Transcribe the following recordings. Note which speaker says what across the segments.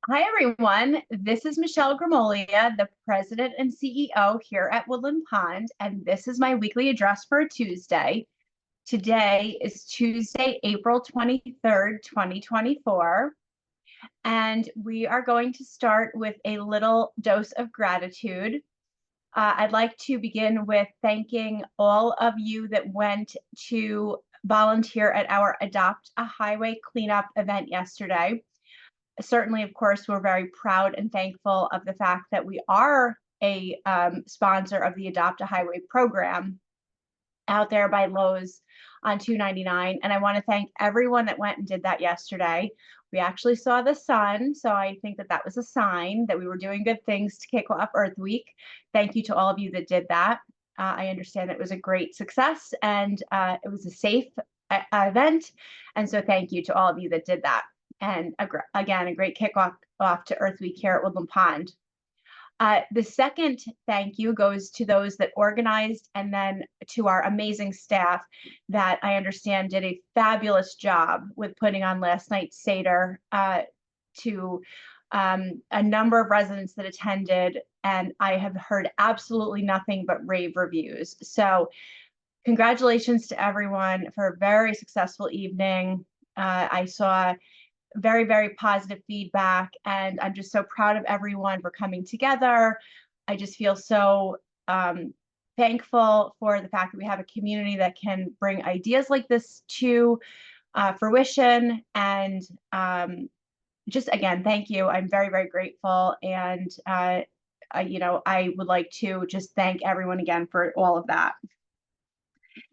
Speaker 1: Hi, everyone. This is Michelle Gramoglia, the president and CEO here at Woodland Pond, and this is my weekly address for a Tuesday. Today is Tuesday, April 23rd, 2024, and we are going to start with a little dose of gratitude. I'd like to begin with thanking all of you that went to volunteer at our Adopt a Highway cleanup event yesterday. Certainly, of course, we're very proud and thankful of the fact that we are a sponsor of the Adopt a Highway program out there by Lowe's on 299. And I want to thank everyone that went and did that yesterday. We actually saw the sun, so I think that that was a sign that we were doing good things to kick off Earth Week. Thank you to all of you that did that. I understand it was a great success and it was a safe event. And so thank you to all of you that did that. And again, a great kickoff to Earth Week here at Woodland Pond. The second thank you goes to those that organized and then to our amazing staff that I understand did a fabulous job with putting on last night's Seder to a number of residents that attended. And I have heard absolutely nothing but rave reviews. So congratulations to everyone for a very successful evening. I saw very, very positive feedback. And I'm just so proud of everyone for coming together. I just feel so thankful for the fact that we have a community that can bring ideas like this to fruition. And just again, thank you. I'm very, very grateful. And, I would like to just thank everyone again for all of that.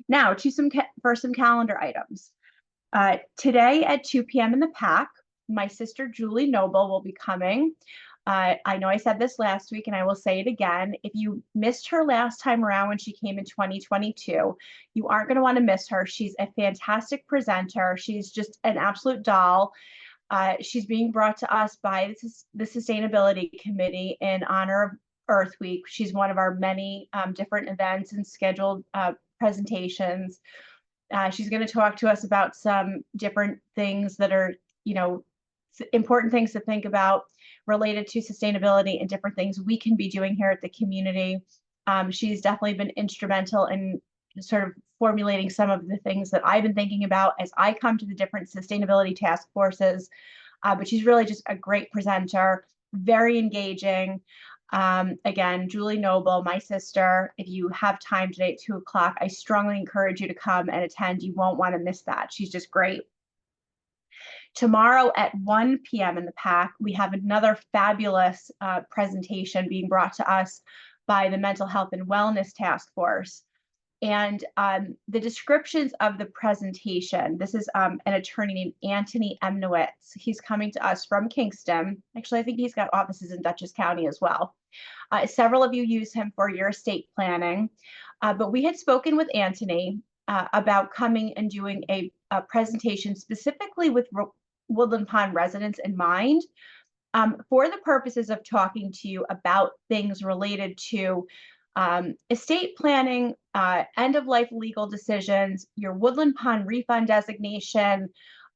Speaker 1: Now to some calendar items. Today at 2 p.m. in the PAC, my sister Julie Noble will be coming. I know I said this last week and I will say it again. If you missed her last time around when she came in 2022, you aren't going to want to miss her. She's a fantastic presenter. She's just an absolute doll. She's being brought to us by the Sustainability Committee in honor of Earth Week. She's one of our many different events and scheduled presentations. She's going to talk to us about some different things that are, important things to think about related to sustainability and different things we can be doing here at the community. She's definitely been instrumental in sort of formulating some of the things that I've been thinking about as I come to the different sustainability task forces. But she's really just a great presenter, very engaging. Again, Julie Noble, my sister, if you have time today at 2 o'clock, I strongly encourage you to come and attend. You won't want to miss that. She's just great. Tomorrow at 1 p.m. in the PAC, we have another fabulous presentation being brought to us by the Mental Health and Wellness Task Force. And the descriptions of the presentation, this is an attorney named Anthony Emnowitz. He's coming to us from Kingston. Actually, I think he's got offices in Dutchess County as well. Several of you use him for your estate planning, but we had spoken with Anthony about coming and doing a presentation specifically with Woodland Pond residents in mind for the purposes of talking to you about things related to estate planning, end-of-life legal decisions, your Woodland Pond refund designation,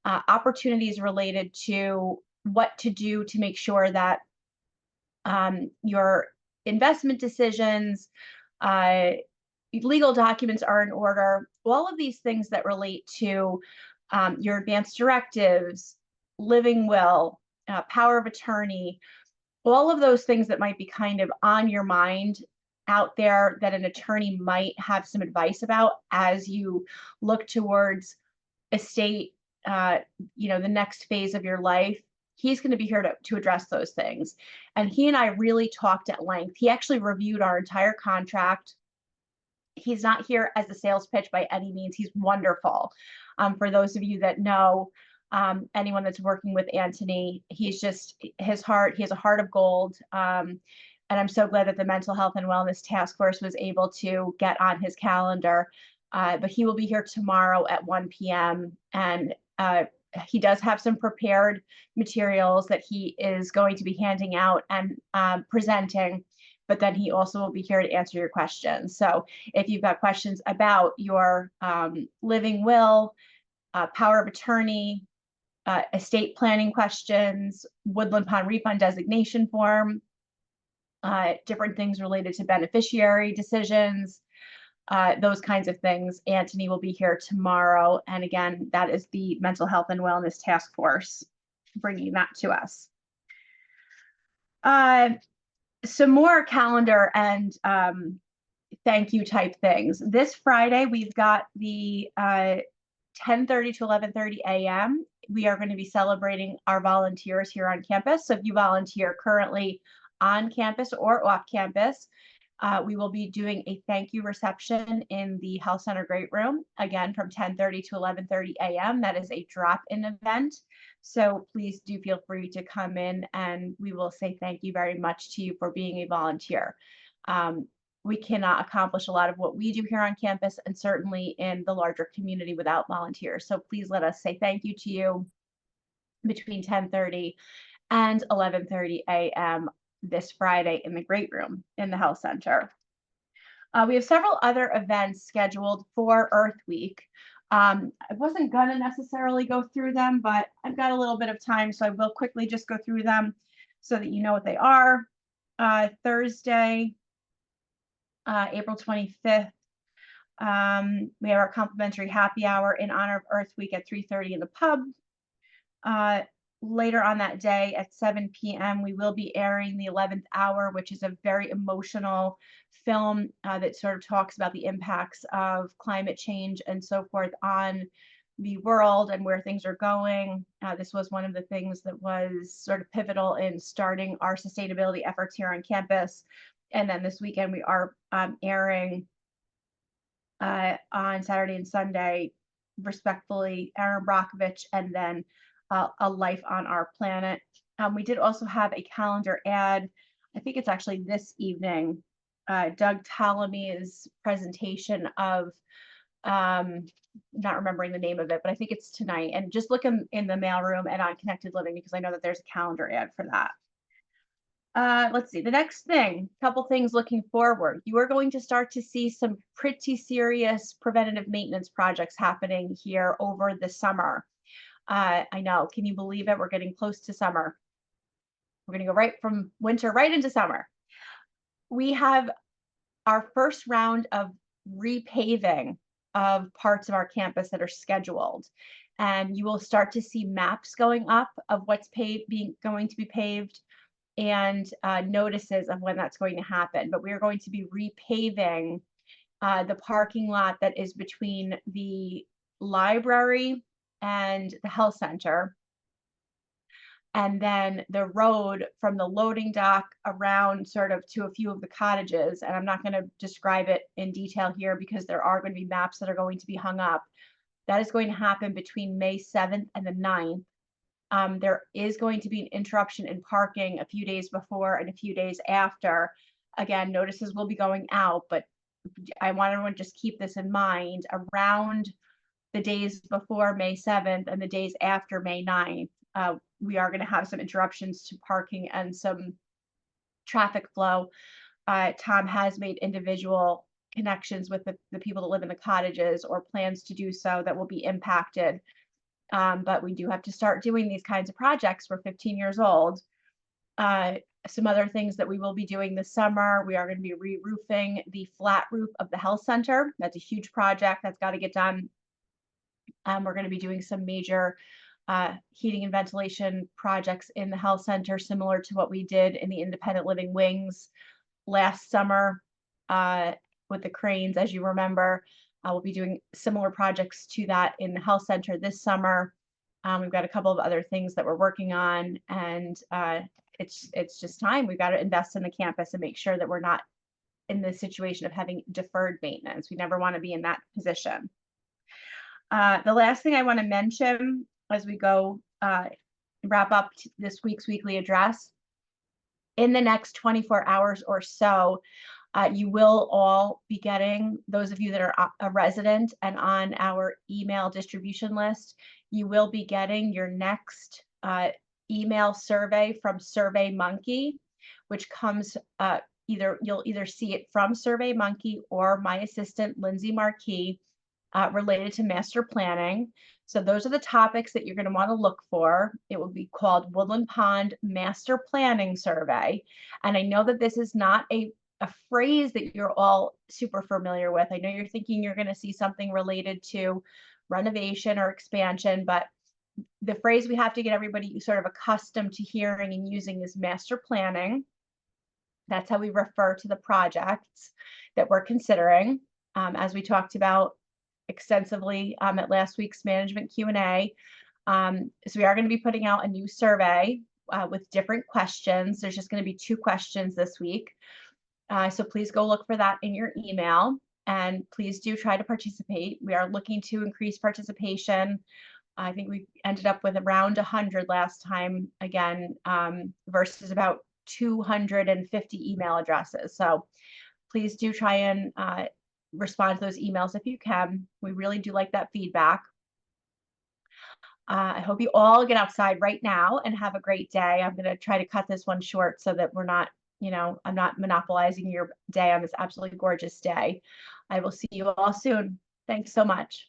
Speaker 1: opportunities related to what to do to make sure that your investment decisions, legal documents are in order, all of these things that relate to your advance directives, living will, power of attorney, all of those things that might be kind of on your mind out there that an attorney might have some advice about as you look towards estate, the next phase of your life. He's going to be here to address those things. And he and I really talked at length. He actually reviewed our entire contract. He's not here as a sales pitch by any means. He's wonderful. For those of you that know anyone that's working with Anthony, he's just he has a heart of gold. And I'm so glad that the Mental Health and Wellness Task Force was able to get on his calendar. But he will be here tomorrow at 1 p.m. And he does have some prepared materials that he is going to be handing out and presenting. But then he also will be here to answer your questions. So if you've got questions about your living will, power of attorney, estate planning questions, Woodland Pond refund designation form, different things related to beneficiary decisions, those kinds of things. Anthony will be here tomorrow. And again, that is the Mental Health and Wellness Task Force bringing that to us. Some more calendar and thank you type things. This Friday, we've got the 10:30 to 11:30 a.m. We are going to be celebrating our volunteers here on campus. So if you volunteer currently on campus or off campus, we will be doing a thank you reception in the Health Center Great Room, again, from 10:30 to 11:30 a.m. That is a drop-in event. So please do feel free to come in and we will say thank you very much to you for being a volunteer. We cannot accomplish a lot of what we do here on campus and certainly in the larger community without volunteers. So please let us say thank you to you between 10:30 and 11:30 a.m. this Friday in the Great Room in the Health Center. We have several other events scheduled for Earth Week. I wasn't going to necessarily go through them, but I've got a little bit of time, so I will quickly just go through them so that you know what they are. Thursday, April 25th, we have our complimentary happy hour in honor of Earth Week at 3:30 in the pub. Later on that day at 7 p.m., we will be airing The 11th Hour, which is a very emotional film that sort of talks about the impacts of climate change and so forth on the world and where things are going. This was one of the things that was sort of pivotal in starting our sustainability efforts here on campus. And then this weekend, we are airing on Saturday and Sunday, respectfully, Aaron Brockovich, and then A Life on Our Planet. We did also have a calendar ad. I think it's actually this evening. Doug Ptolemy's presentation of, not remembering the name of it, but I think it's tonight. And just look in the mailroom and on Connected Living because I know that there's a calendar ad for that. Let's see, the next thing, couple things looking forward. You are going to start to see some pretty serious preventative maintenance projects happening here over the summer. I know, can you believe it? We're getting close to summer. We're going to go right from winter right into summer. We have our first round of repaving of parts of our campus that are scheduled. And you will start to see maps going up of what's going to be paved and notices of when that's going to happen. But we are going to be repaving the parking lot that is between the library and the health center, and then the road from the loading dock around sort of to a few of the cottages. And I'm not going to describe it in detail here because there are going to be maps that are going to be hung up. That is going to happen between May 7th and the 9th. There is going to be an interruption in parking a few days before and a few days after. Again, notices will be going out, but I want everyone to just keep this in mind. Around the days before May 7th and the days after May 9th, we are going to have some interruptions to parking and some traffic flow. Tom has made individual connections with the people that live in the cottages or plans to do so that will be impacted. But we do have to start doing these kinds of projects. We're 15 years old. Some other things that we will be doing this summer, we are going to be re-roofing the flat roof of the health center. That's a huge project that's got to get done. We're going to be doing some major heating and ventilation projects in the health center, similar to what we did in the independent living wings last summer with the cranes, as you remember. We'll be doing similar projects to that in the health center this summer. We've got a couple of other things that we're working on, and it's just time. We've got to invest in the campus and make sure that we're not in the situation of having deferred maintenance. We never want to be in that position. The last thing I want to mention as we go wrap up this week's weekly address, in the next 24 hours or so, you will all be getting, those of you that are a resident and on our email distribution list, you will be getting your next email survey from SurveyMonkey, which comes you'll either see it from SurveyMonkey or my assistant, Lindsay Marquis, related to master planning. So those are the topics that you're going to want to look for. It will be called Woodland Pond Master Planning Survey. And I know that this is not a phrase that you're all super familiar with. I know you're thinking you're going to see something related to renovation or expansion, but the phrase we have to get everybody sort of accustomed to hearing and using is master planning. That's how we refer to the projects that we're considering, as we talked about extensively at last week's management Q&A. So we are going to be putting out a new survey with different questions. There's just going to be 2 questions this week. So please go look for that in your email, and please do try to participate. We are looking to increase participation. I think we ended up with around 100 last time, again, versus about 250 email addresses. So please do try and respond to those emails if you can. We really do like that feedback. I hope you all get outside right now and have a great day. I'm going to try to cut this one short so that we're not, I'm not monopolizing your day on this absolutely gorgeous day. I will see you all soon. Thanks so much.